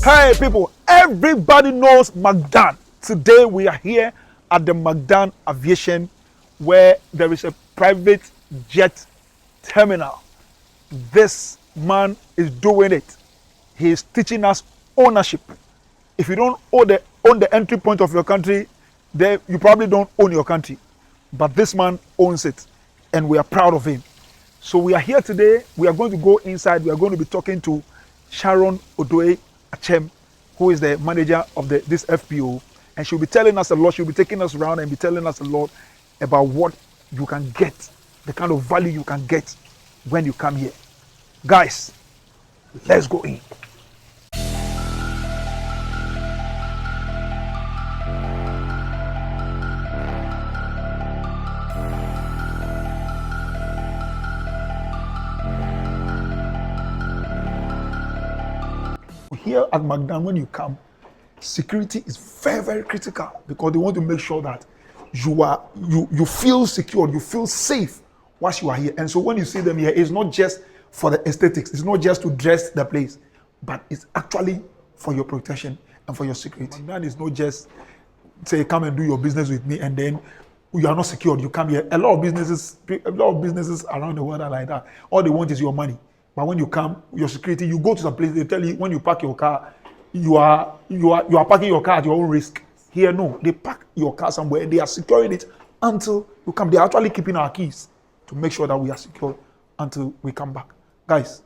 Hey people, everybody knows Magdan. Today we are here at the Magdan Aviation where there is a private jet terminal. This man is doing it. He is teaching us ownership. If you don't own the entry point of your country, then you probably don't own your country. But this man owns it and we are proud of him. So we are here today. We are going to go inside. We are going to be talking to Sharon Odoe Achem, who is the manager of this FPO, and she'll be telling us a lot. She'll be taking us around and be telling us a lot about what you can get, the kind of value you can get when you come here. Guys, let's go in. Here at Magdan, when you come, security is very, very critical because they want to make sure that you feel secure, you feel safe whilst you are here. And so when you see them here, it's not just for the aesthetics, it's not just to dress the place, but it's actually for your protection and for your security. Magdan is not just say come and do your business with me and then you are not secured. You come here. A lot of businesses around the world are like that. All they want is your money. But when you come, your security, you go to some place, they tell you when you park your car, you are parking your car at your own risk. Here, no, they park your car somewhere and they are securing it until you come. They are actually keeping our keys to make sure that we are secure until we come back. Guys,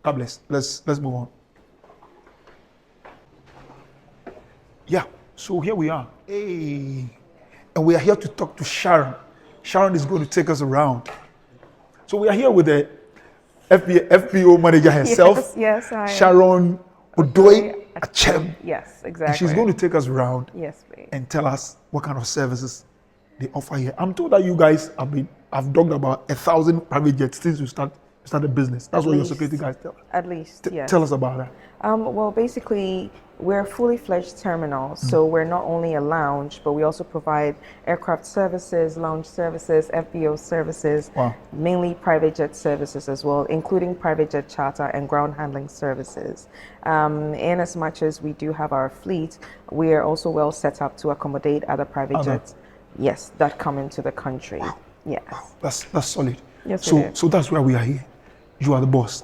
God bless. Let's move on. Yeah, so here we are. Hey, and we are here to talk to Sharon. Sharon is going to take us around. So we are here with the FPO manager herself, yes, I Sharon Odoe Achem. Yes, exactly. And she's going to take us around please. And tell us what kind of services they offer here. I'm told that you guys have talked about 1,000 private jets since you started business. That's what your security guys tell us. At least, yes. Tell us about that. Well, basically, we're a fully fledged terminal, so we're not only a lounge, but we also provide aircraft services, lounge services, FBO services, mainly private jet services as well, including private jet charter and ground handling services. In as much as we do have our fleet, we are also well set up to accommodate other private jets, yes, that come into the country. Wow. Yes. Wow. That's solid. Yes, so that's why we are here. You are the boss.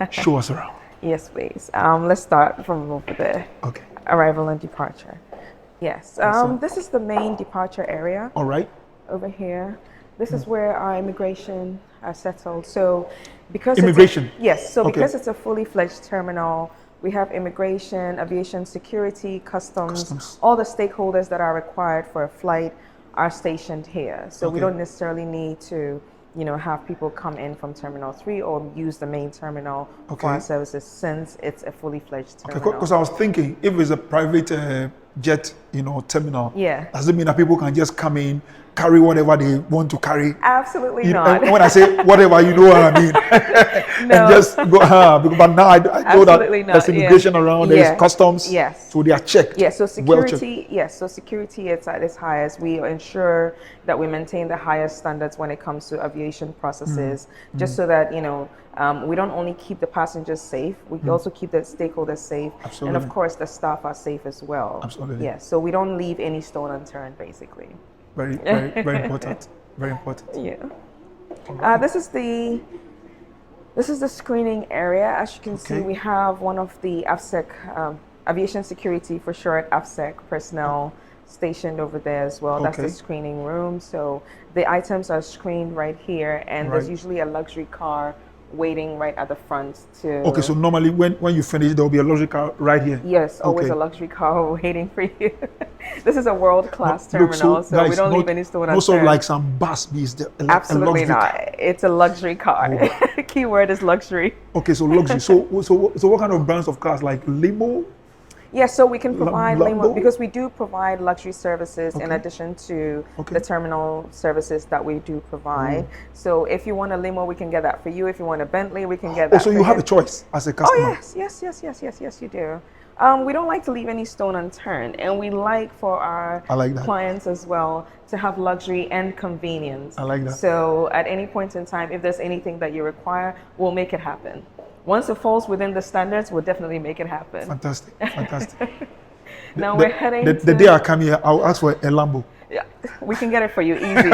Show us around. Yes, please. Let's start from over there. Okay. Arrival and departure. Yes. This is the main departure area. All right. Over here. This is where our immigration are settled. So because immigration. Because it's a fully fledged terminal, we have immigration, aviation security, customs. All the stakeholders that are required for a flight are stationed here. So we don't necessarily need to have people come in from Terminal 3 or use the main terminal for our services since it's a fully fledged terminal. Okay, because I was thinking, if it's a private jet, terminal, does it mean that people can just come in, carry whatever they want to carry? Absolutely not. And when I say whatever, you know what I mean. No. And just go, but now I know that there's immigration around, there's customs, so they are checked. So security, so security is at its highest. We ensure that we maintain the highest standards when it comes to aviation processes, just so that, we don't only keep the passengers safe, we also keep the stakeholders safe. Absolutely. And of course, the staff are safe as well. Absolutely. Yes, so we don't leave any stone unturned, basically. Very, very, very important. Very important. Yeah. This is the screening area. As you can see, we have one of the AFSEC, aviation security for short, AFSEC personnel stationed over there as well. That's the screening room. So the items are screened right here, and there's usually a luxury car waiting right at the front to... Okay, so normally when you finish, there will be a luxury car right here? Yes, always a luxury car waiting for you. This is a world-class terminal, so guys, we don't leave any stone unturned. Also like some bus bees. Absolutely not. It's a luxury car. Keyword is luxury. Okay, so luxury. So what kind of brands of cars, like limo? Yes, so we can provide limo because we do provide luxury services in addition to the terminal services that we do provide. So if you want a limo, we can get that for you. If you want a Bentley, we can get that. So you have a choice as a customer. Oh yes, you do. We don't like to leave any stone unturned, and we like for our clients as well to have luxury and convenience. I like that. So at any point in time, if there's anything that you require, we'll make it happen. once it falls within the standards, we'll definitely make it happen. Fantastic, fantastic. Now we're heading the day I come here, I'll ask for a Lambo. Yeah, we can get it for you easy.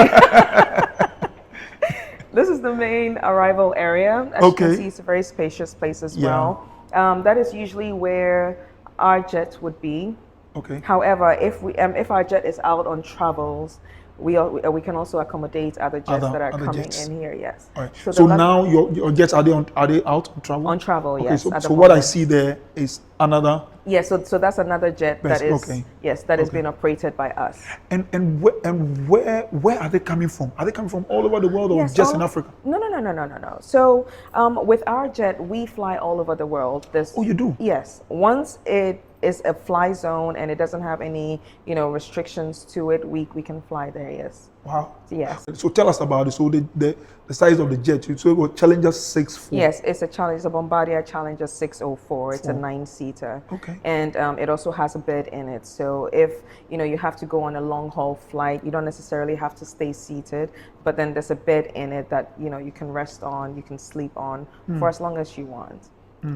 This is the main arrival area. As you can see, it's a very spacious place as well. That is usually where our jet would be. Okay. However, if our jet is out on travels, we can also accommodate other jets that are coming in here. Yes. All right. So now your jets are they out on travel? On travel, okay, yes. So what I see there is another. Yes. So that's another jet that is being operated by us. And where are they coming from? Are they coming from all over the world or just in Africa? No. So with our jet, we fly all over the world. Oh, you do? Yes. Once it is a fly zone and it doesn't have any, restrictions to it, we can fly there. Yes. Wow. Yes. So tell us about it. So the size of the jet. So it was Challenger 604. Yes, it's a Bombardier Challenger 604. It's a 9-seater. Okay. And it also has a bed in it. So if you have to go on a long haul flight, you don't necessarily have to stay seated, but then there's a bed in it that you can rest on, you can sleep on for as long as you want.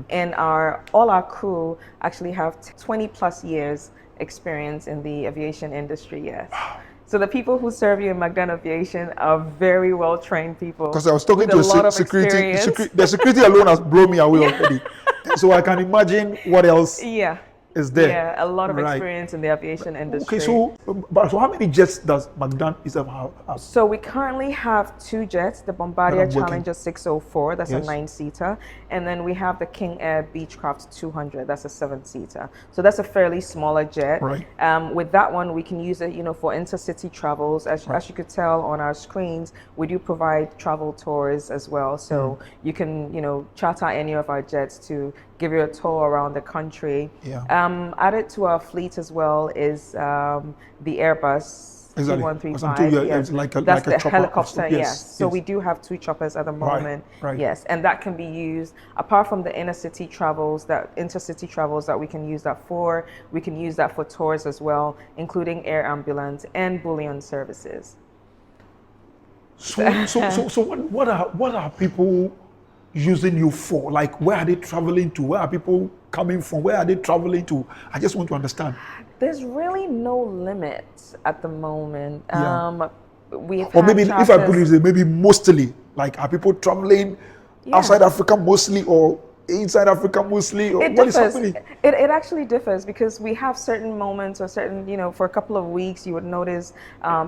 And all our crew actually have 20 plus years experience in the aviation industry. Yes. Wow. So the people who serve you in Magdan Aviation are very well trained people. Because I was talking to security. The security alone has blown me away already. So I can imagine what else is there. Yeah, a lot of experience in the aviation industry. Okay, so how many jets does Magdan have? So we currently have 2 jets, the Bombardier Challenger 604, that's a 9-seater, and then we have the King Air Beechcraft 200, that's a 7-seater. So that's a fairly smaller jet. Right. With that one, we can use it, for intercity travels. As you could tell on our screens, we do provide travel tours as well. So you can, charter any of our jets to give you a tour around the country. Added to our fleet as well is the Airbus C-135. That's the chopper. helicopter. Yes. So we do have 2 choppers at the moment. Right. Yes, and that can be used apart from the intercity travels that we can use that for. We can use that for tours as well, including air ambulance and bullion services. So what are people using you for? Like, where are they traveling to? Where are people coming from? Where are they traveling to? I just want to understand. There's really no limit at the moment. Or maybe if I put it, maybe mostly. Like, are people traveling outside Africa mostly, or inside Africa mostly, or what is happening? It actually differs because we have certain moments or certain, for a couple of weeks, you would notice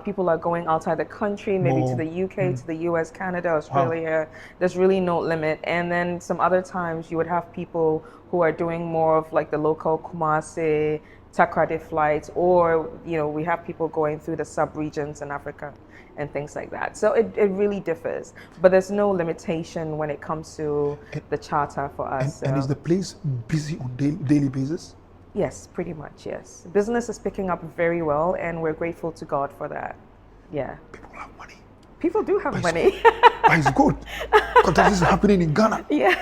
people are going outside the country, maybe to the UK, to the US, Canada, Australia. Wow. There's really no limit. And then some other times you would have people who are doing more of like the local Kumasi, Takrady flights, or, we have people going through the sub-regions in Africa and things like that. So it really differs, but there's no limitation when it comes to the charter for us. And is the place busy on daily basis? Yes, pretty much, yes. Business is picking up very well, and we're grateful to God for that. Yeah. People have money. People do have money. But it's good, because this is happening in Ghana. Yeah.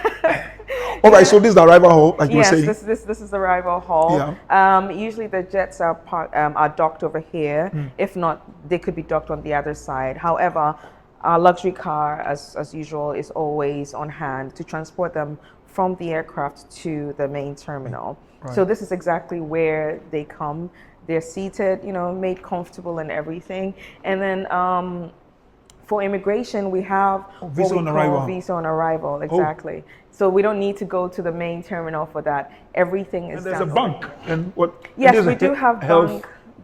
All right, so this is the arrival hall, like you were saying. Yes, this is the arrival hall. Yeah. Usually the jets are docked over here. If not, they could be docked on the other side. However, our luxury car, as usual, is always on hand to transport them from the aircraft to the main terminal. Right. So this is exactly where they come. They're seated, made comfortable and everything. And then for immigration, we have visa on arrival. Visa on arrival, exactly. So we don't need to go to the main terminal for that. Everything is and there's done. a bank and what? Yes, we do have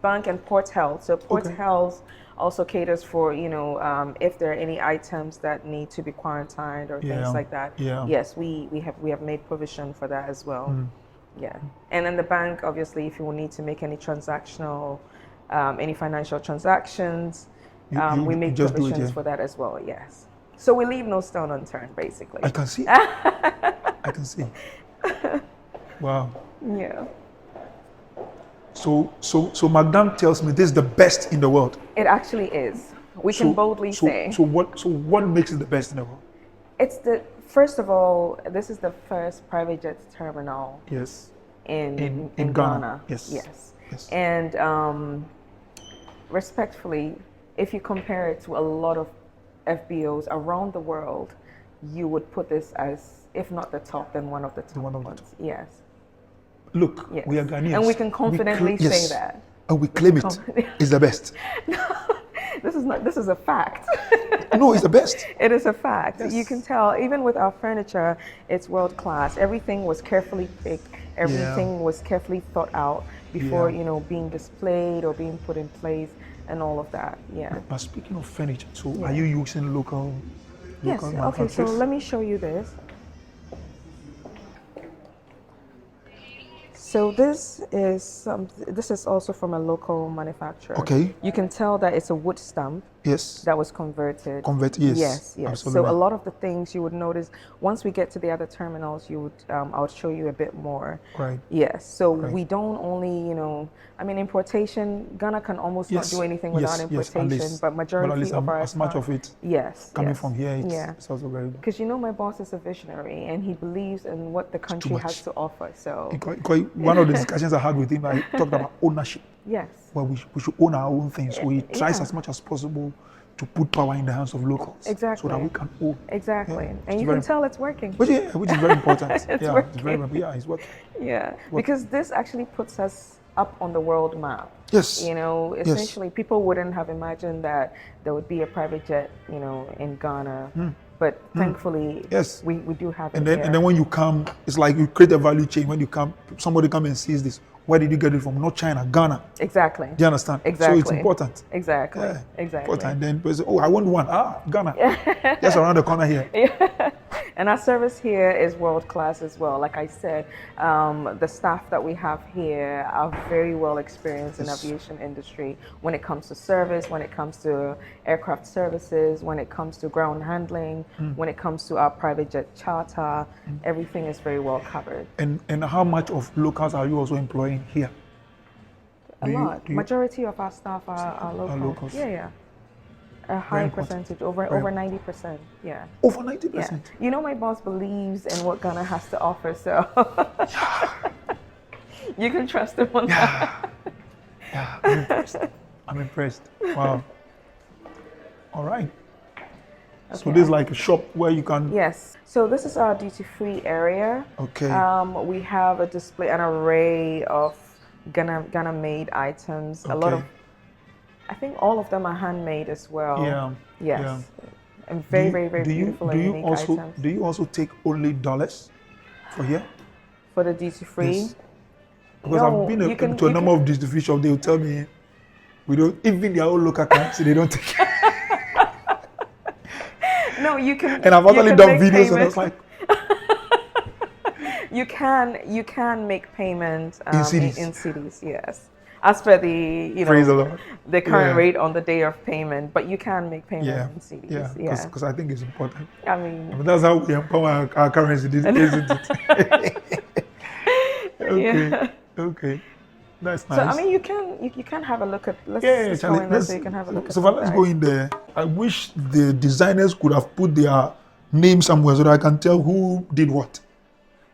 bank and Port Health. So Port Health also caters for if there are any items that need to be quarantined or things like that. Yes, we have made provision for that as well. Yeah, and then the bank, obviously, if you will need to make any transactional, any financial transactions. We make provisions for that as well, yes. So we leave no stone unturned, basically. I can see. I can see. Wow. Yeah. So Magdan tells me this is the best in the world. It actually is. We can boldly say. So what makes it the best in the world? It's first of all, this is the first private jet terminal. Yes. In Ghana. Yes. And respectfully, if you compare it to a lot of FBOs around the world, you would put this as, if not the top, then one of the top one of the ones. top. Yes. Look, Yes. we are Ghanaians. And we can confidently say yes. that. And we claim it. It's the best. This is a fact. No, it's the best. It is a fact. Yes. You can tell, even with our furniture, it's world class. Everything was carefully picked. Everything was carefully thought out before, being displayed or being put in place and all of that. Yeah. But speaking of furniture, so are you using local Yes. Okay, so manufacturers? let me show you this. So this is also from a local manufacturer. Okay. You can tell that it's a wood stump. Yes. That was converted. Yes. Yes. Absolutely. So a lot of the things you would notice once we get to the other terminals, I'll show you a bit more. Right. Yes. So we don't only, importation. Ghana can almost not do anything without importation, but majority of our as much of it. Yes. Coming from here, it's also very good. Because my boss is a visionary and he believes in what the country has to offer. So one of the discussions I had with him, I talked about ownership. Yes. Well, we should own our own things. So he tries as much as possible to put power in the hands of locals. Exactly. So that we can own. Exactly. Yeah, and you can tell it's working. Which is very important. It's working. It's working. Yeah. Because this actually puts us up on the world map. Yes. Essentially people wouldn't have imagined that there would be a private jet, in Ghana. But thankfully, we do have it. And then when you come, it's like you create a value chain. When you come, somebody come and sees this. Where did you get it from? Not China, Ghana. Exactly. Do you understand? Exactly. So it's important. Exactly. Yeah. Exactly. Important. And then, I want one. Ghana. Just around the corner here. Yeah. And our service here is world class as well. Like I said, the staff that we have here are very well experienced in aviation industry when it comes to service, when it comes to aircraft services, when it comes to ground handling, when it comes to our private jet charter. Everything is very well covered. And how much of locals are you also employing here? A lot. Majority of our staff are locals. Yeah. A high percentage, over 90%. Yeah. Over 90%. Yeah. My boss believes in what Ghana has to offer, so you can trust him on that. Yeah, I'm impressed. Wow. All right. Okay. So this is like a shop where you can. Yes. So this is our duty-free area. Okay. We have a display, an array of Ghana-made items. Okay. A lot of. I think all of them are handmade as well. Yeah. Yes. Yeah. And very beautiful and unique items. Do you also take only dollars for here? For the duty free? Yes. Because I've been to a number of duty free shops. They will tell me we don't, even their own local currency, they don't take. No, you can. And I've actually done videos and it's like. You can make payment in CDs. In CDs, yes. As per the the current rate on the day of payment, but you can make payment in CDs. Yeah, because I think it's important. I mean, that's how we empower our currency, isn't it? Okay, that's nice. So I mean, you can have a look at. Let's go in there so you can have a look. So let's go in there. I wish the designers could have put their name somewhere so that I can tell who did what.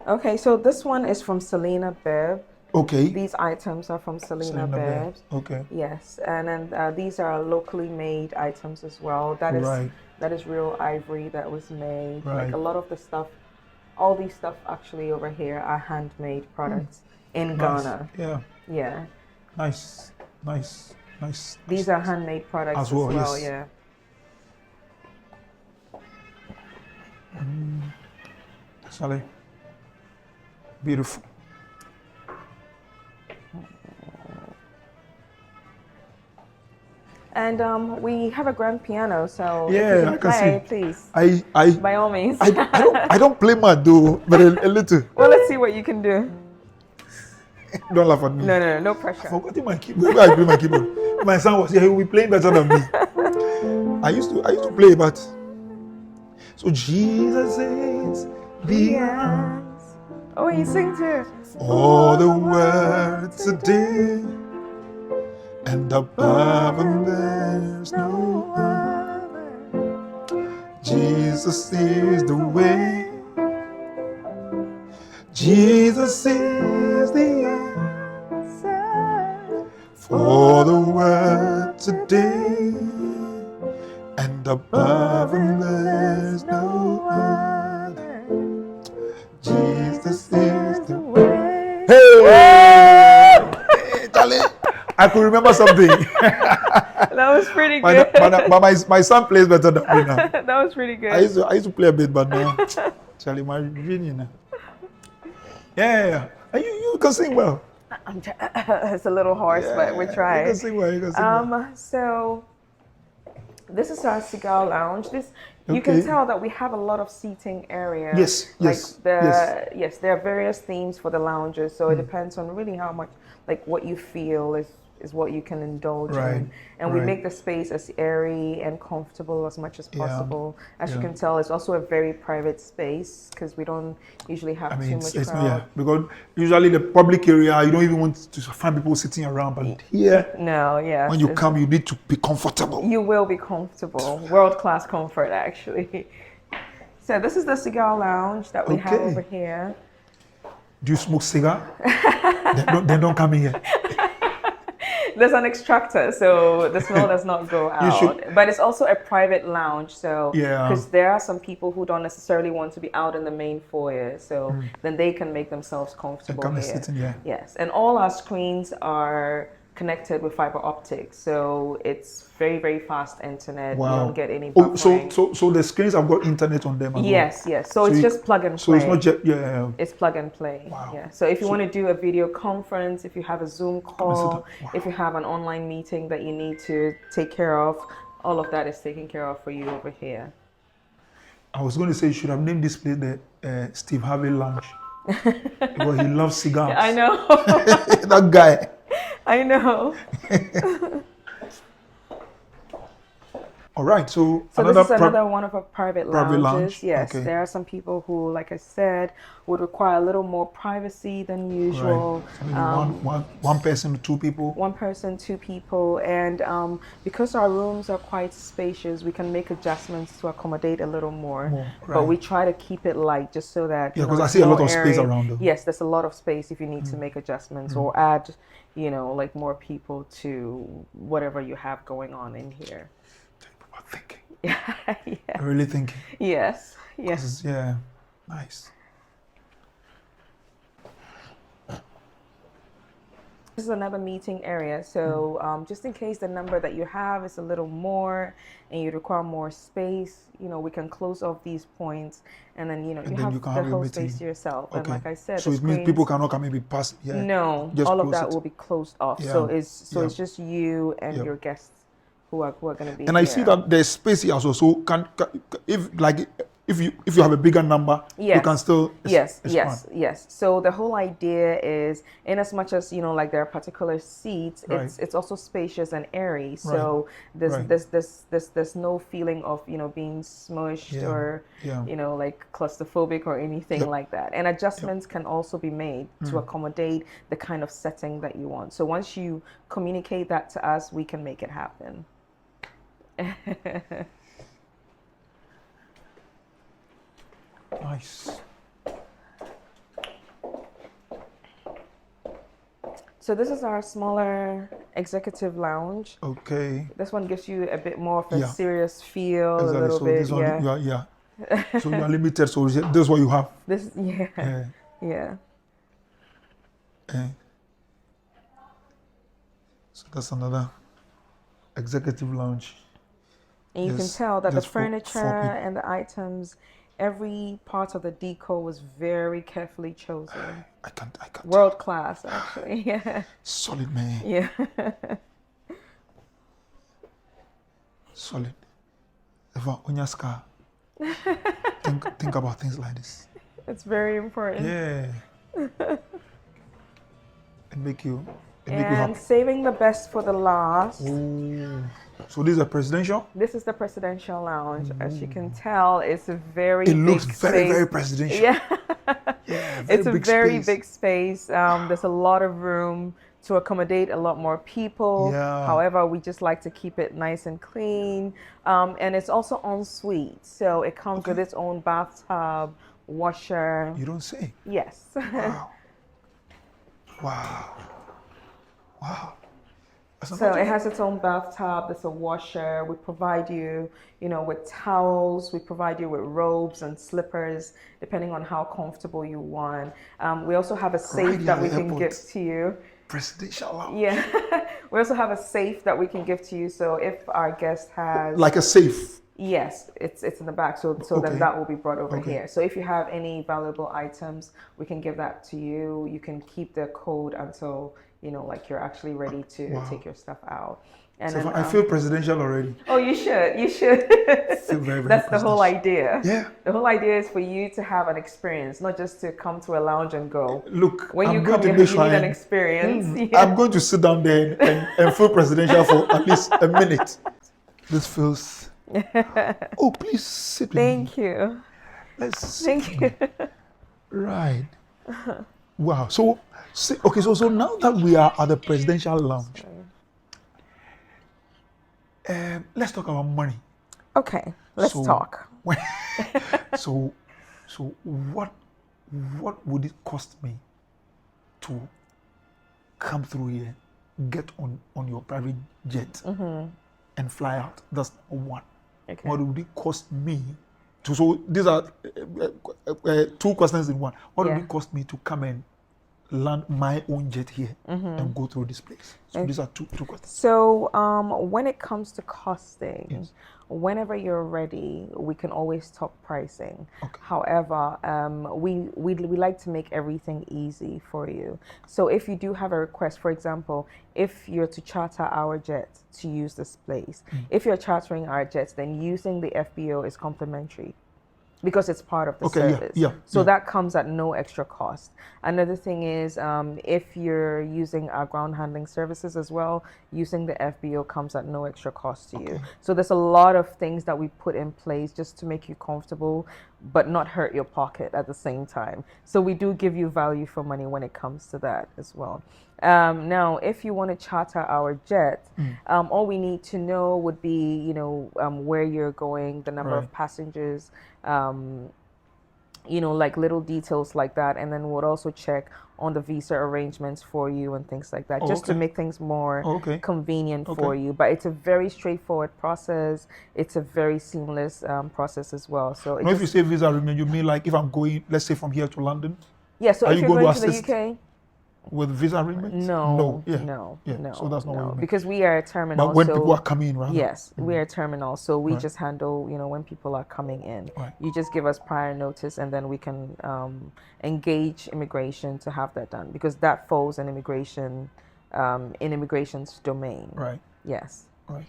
Okay, so this one is from Selena Bebb. Okay. These items are from Selena Bebb. Okay. Yes, and then these are locally made items as well. That is real ivory that was made. Right. Like a lot of the stuff, all these stuff actually over here are handmade products in Ghana. Yeah. Yeah. Nice. These are handmade products as well. Yes. Yeah. Sally. Beautiful. And we have a grand piano, so yeah, if you can I can play, see. Please. By all means. I don't play much though, but a little. Well, let's see what you can do. Don't laugh at me. No pressure. I forgot my keyboard. Where I play my keyboard. My son was here. He will be playing better than me. I used to play, but so Jesus is the answer. Oh, you sing too. All the world today. And above and there's no other. Jesus is the way. Jesus is the answer for the world today. And And above him there's no other. Jesus is the way. Hey, Charlie, I could remember something. That was pretty good. But my son plays better than me now. That was pretty good. I used to play a bit, but now, Charlie, my vision now. Yeah. And you can sing well. It's a little hoarse, but we're trying. You can sing well. So this is our cigar lounge. You can tell that we have a lot of seating area. Yes. Yes, there are various themes for the lounges, so it depends on really how much, like what you feel is what you can indulge in. And we make the space as airy and comfortable as much as possible. As you can tell, it's also a very private space because we don't usually have too much crowd. Because usually the public area, you don't even want to find people sitting around, but here, when you come, you need to be comfortable. You will be comfortable. World-class comfort, actually. So this is the cigar lounge that we have over here. Do you smoke cigar? then don't come in here. There's an extractor, so the smell does not go out. But it's also a private lounge, so because there are some people who don't necessarily want to be out in the main foyer, so then they can make themselves comfortable here. Yes, and all our screens are connected with fiber optics, so it's very, very fast internet. You don't get any buffering. So the screens have got internet on them as yes. So it's just plug and play. So it's not just it's plug and play. Wow. Yeah. So if you want to do a video conference, if you have a Zoom call, if you have an online meeting that you need to take care of, all of that is taken care of for you over here. I was going to say you should have named this place the Steve Harvey Lounge because he loves cigars. I know. That guy. I know. All right, so this is another one of our private lounges. Yes, there are some people who, like I said, would require a little more privacy than usual. Right. So one person, two people. One person, two people, and because our rooms are quite spacious, we can make adjustments to accommodate a little more. But we try to keep it light, just so that because I see a lot of space around them. Yes, there's a lot of space if you need to make adjustments or add, like more people to whatever you have going on in here. Thinking. Yeah. Really thinking. Yes. Yeah. Nice. This is another meeting area. So just in case the number that you have is a little more and you require more space, we can close off these points and then, you have the whole space to yourself. And like I said, so it means people cannot come maybe pass. Yeah. No, all of that will be closed off. Yeah. So it's just you and your guests who are going to be and I see that there's space here also. So if you have a bigger number, you can still yes. So the whole idea is, in as much as like there are particular seats, it's also spacious and airy. So there's no feeling of being smushed or like claustrophobic or anything like that. And adjustments can also be made to accommodate the kind of setting that you want. So once you communicate that to us, we can make it happen. Nice. So this is our smaller executive lounge. Okay. This one gives you a bit more of a serious feel, exactly. a little so bit. This one, so you are limited. So this is what you have. Yeah. So that's another executive lounge. And you can tell that the furniture and the items, every part of the decor was very carefully chosen. I can't. World class, actually. Yeah. Solid, man. Yeah. Solid. Eva, on your scar, think about things like this. It's very important. Yeah. It make you and happy. Saving the best for the last. Ooh. So this is a presidential? This is the presidential lounge. As you can tell, it's a very big space. It looks very, very presidential. Yeah. It's a very big space. There's a lot of room to accommodate a lot more people. Yeah. However, we just like to keep it nice and clean. And it's also en suite. So it comes with its own bathtub, washer. You don't say? Yes. Wow. So it has its own bathtub. There's a washer. We provide you, with towels. We provide you with robes and slippers, depending on how comfortable you want. We also have a safe that we can give to you. Presidential lounge. Yeah. We also have a safe that we can give to you. So if our guest has like a safe. Yes, it's in the back. So then that will be brought over here. So if you have any valuable items, we can give that to you. You can keep the code until you're actually ready to take your stuff out. And so then, I feel presidential already. Oh, you should. You should. Feel very, very That's the whole idea. Yeah. The whole idea is for you to have an experience, not just to come to a lounge and go. Look, when I'm you going come, to you need an experience. Yeah. I'm going to sit down there and feel presidential for at least a minute. This feels. Oh, please sit with me. Thank you. Thank you. Right. Wow. So now that we are at the presidential lounge, let's talk about money. Okay, let's talk. So what would it cost me to come through here, get on your private jet, and fly out? That's number one. Okay. What would it cost me to? So these are two questions in one. What would it cost me to come and land my own jet here and go through this place? So these are two questions. So when it comes to costing, whenever you're ready, we can always talk pricing. Okay. However, we like to make everything easy for you. So if you do have a request, for example, if you're to charter our jet to use this place, if you're chartering our jets, then using the FBO is complimentary, because it's part of the service. So that comes at no extra cost. Another thing is, if you're using our ground handling services as well, using the FBO comes at no extra cost to you. So there's a lot of things that we put in place just to make you comfortable, but not hurt your pocket at the same time. So we do give you value for money when it comes to that as well. Now, if you want to charter our jet, all we need to know would be, where you're going, the number of passengers, like little details like that. And then we'll also check on the visa arrangements for you and things like that, just to make things more convenient for you. But it's a very straightforward process. It's a very seamless process as well. So if you say visa arrangement, you mean like if I'm going, let's say from here to London? Yeah, so if you're going to the UK, with visa arrangement? No. So that's not what you mean. Because we are a terminal. But when people are coming in, right? Yes, we are a terminal. So we just handle, when people are coming in. Right. You just give us prior notice, and then we can engage immigration to have that done, because that falls in immigration's domain. Right. Yes. Right.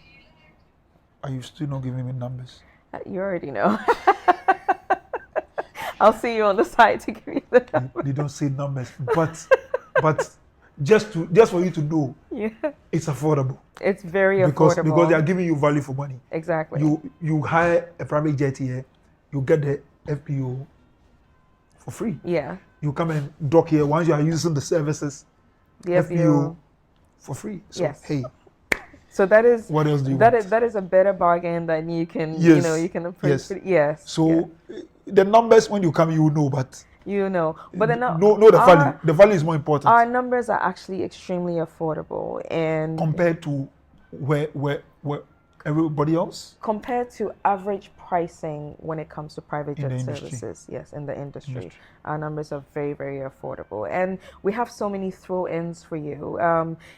Are you still not giving me numbers? You already know. I'll see you on the side to give you the numbers. They don't say numbers, but just for you to know, it's affordable. It's very affordable because they are giving you value for money. Exactly. You hire a private jet here, you get the FPO for free. Yeah. You come and dock here once you are using the services. The FPO for free. So hey. So that is what else do you want? That is a better bargain than you can you can approach. Yes. So the numbers, when you come, you know, but but the value. The value is more important. Our numbers are actually extremely affordable, and compared to where everybody else, compared to average pricing when it comes to private jet services. Yes, in the industry, our numbers are very, very affordable, and we have so many throw-ins for you.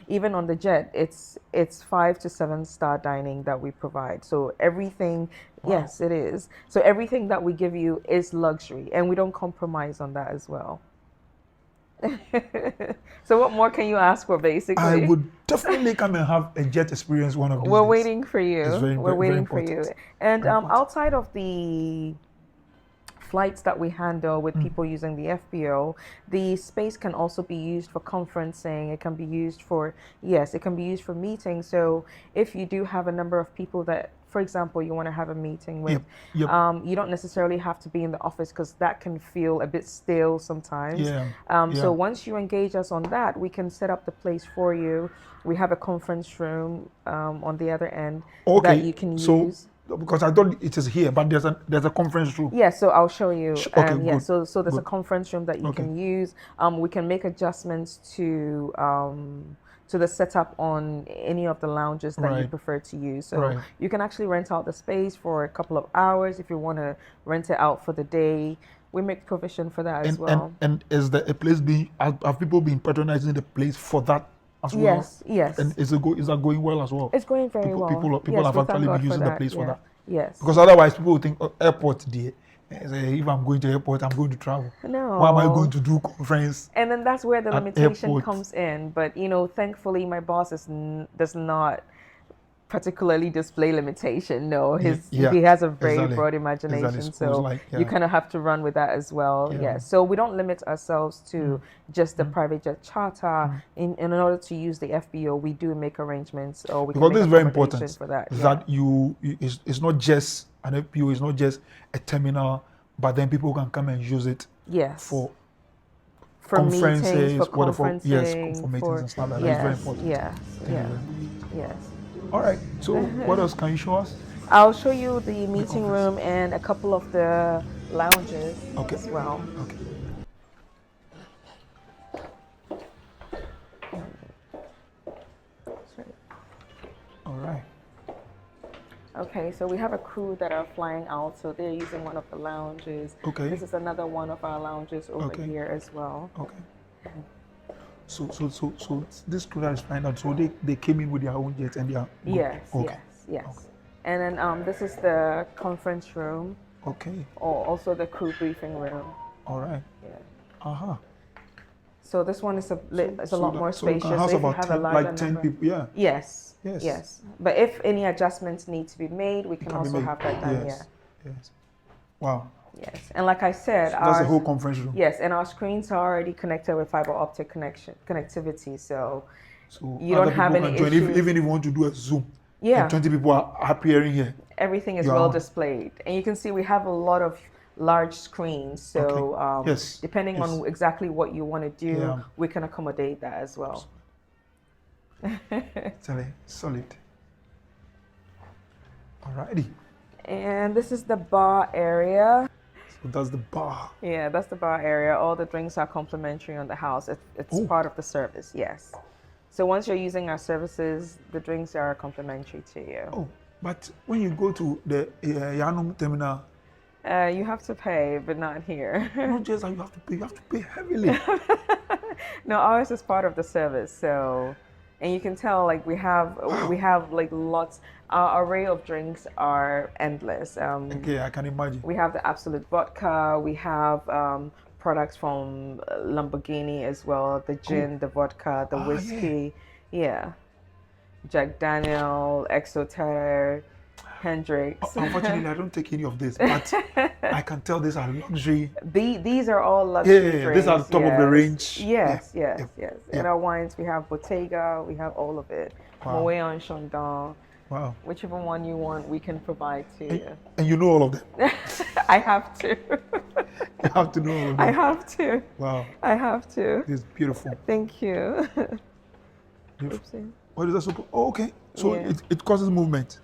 Even on the jet, it's 5 to 7 star dining that we provide. So everything. Wow. Yes, it is. So everything that we give you is luxury, and we don't compromise on that as well. So what more can you ask for, basically? I would definitely come and have a jet experience one of these We're days. waiting for you. We're waiting for you. And outside of the flights that we handle with people using the FBO, the space can also be used for conferencing. It can be used for meetings. So if you do have a number of people that, for example, you want to have a meeting with, you don't necessarily have to be in the office, because that can feel a bit stale sometimes. So once you engage us on that, we can set up the place for you. We have a conference room on the other end that you can use. Because I thought it is here, but there's a conference room. Yeah, so I'll show you. Good. So there's a conference room that you can use. We can make adjustments to to the setup on any of the lounges that you prefer to use. So you can actually rent out the space for a couple of hours if you want to rent it out for the day. We make provision for that as well. And is the a place being, have people been patronizing the place for that as well? Yes. And is that going well as well? It's going very well. People have actually been using the place for that. Yes. Because otherwise people would think, airport there. If I'm going to airport, I'm going to travel. No. Why am I going to do conference? And then that's where the limitation comes in. But thankfully, my boss does not particularly display limitation. No, he has a very broad imagination. So you kind of have to run with that as well. Yeah. So we don't limit ourselves to just the private jet charter. In order to use the FBO, we do make arrangements, or we because can this make is very important for that. That it's not just an FBO, it's not just a terminal, but then people can come and use it. Yes. For conferences, meetings, for conferencing, for meetings and stuff like that. It's very important. Yes. All right. So what else can you show us? I'll show you the meeting room and a couple of the lounges as well. Okay. All right. Okay, so we have a crew that are flying out, so they're using one of the lounges. Okay. This is another one of our lounges over here as well. Okay. So this crew that is flying out, so they came in with their own jets and they are yes. Okay. And then this is the conference room. Okay. Or also the crew briefing room. All right. Yeah. So this one is a lot more spacious. So it has about 10 people. Yeah. Yes. But if any adjustments need to be made, we can also have that done. Yes. Wow. Yes, and like I said, that's the whole conference room. Yes, and our screens are already connected with fiber optic connectivity, so you don't have any issues. Even if you want to do a Zoom, and 20 people are appearing here. Everything is well displayed, and you can see we have a lot of large screens. So depending on exactly what you want to do, we can accommodate that as well. Solid. Alrighty. And this is the bar area. So that's the bar. Yeah, that's the bar area. All the drinks are complimentary on the house. It's part of the service, yes. So once you're using our services, the drinks are complimentary to you. Oh, but when you go to the Yanum terminal, you have to pay, but not here. Not just that you have to pay heavily. No, ours is part of the service. So, and you can tell like we have like lots. Our array of drinks are endless. Okay, I can imagine. We have the Absolute Vodka. We have products from Lamborghini as well. The gin, the vodka, the whiskey. Yeah. Jack Daniel, Exoterra, Hendrix. Unfortunately, I don't take any of this, but I can tell these are luxury. These are all luxury drinks. These are the top of the range. Yes. In our wines, we have Bottega. We have all of it. Moet en Chandon. Wow. Whichever one you want, we can provide to you. And you know all of them? I have to. You have to know all of them? I have to. Wow. I have to. It's beautiful. Thank you. Beautiful. What is that supposed? Oh, okay. So it causes movement.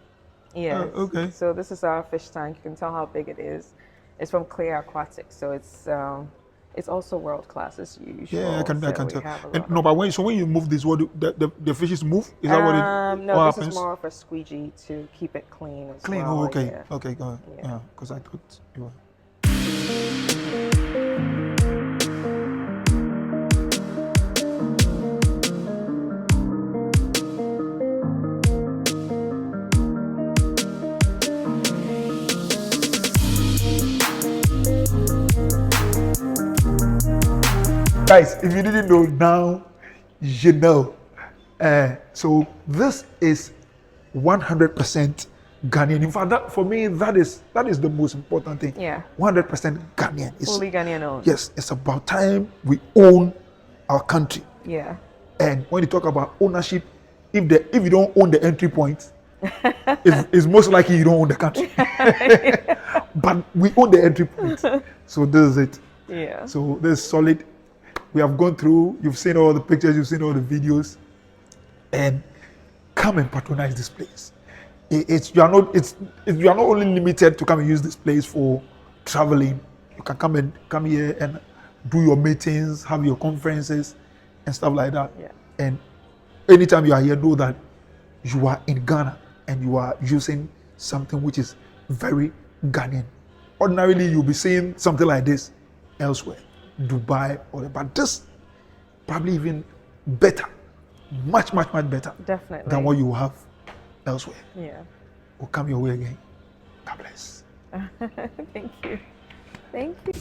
Yeah. Okay. So this is our fish tank. You can tell how big it is. It's from Clear Aquatics, so it's also world class as usual. Yeah, I can tell. No, but when you move this, what the fishes move? Is that what it? No, what this is more of a squeegee to keep it clean. Clean. Well. Oh, okay. Yeah. Okay, go ahead. Yeah, because I thought you were. Guys, if you didn't know now, you know. So this is 100% Ghanaian. In fact, for me, that is the most important thing. Yeah. 100% Ghanaian. Fully Ghanaian owned. Yes, it's about time we own our country. Yeah. And when you talk about ownership, if you don't own the entry point, it's most likely you don't own the country. But we own the entry point. So this is it. Yeah. So this is solid. We have gone through, you've seen all the pictures, you've seen all the videos, and come and patronize this place. You are not only limited to come and use this place for traveling. You can come here and do your meetings, have your conferences and stuff like that. Yeah. And anytime you are here, know that you are in Ghana and you are using something which is very Ghanaian. Ordinarily, you'll be seeing something like this elsewhere, Dubai, but this probably even better, much better Definitely. than what you have elsewhere. Yeah. We'll come your way again. God bless. Thank you. Thank you.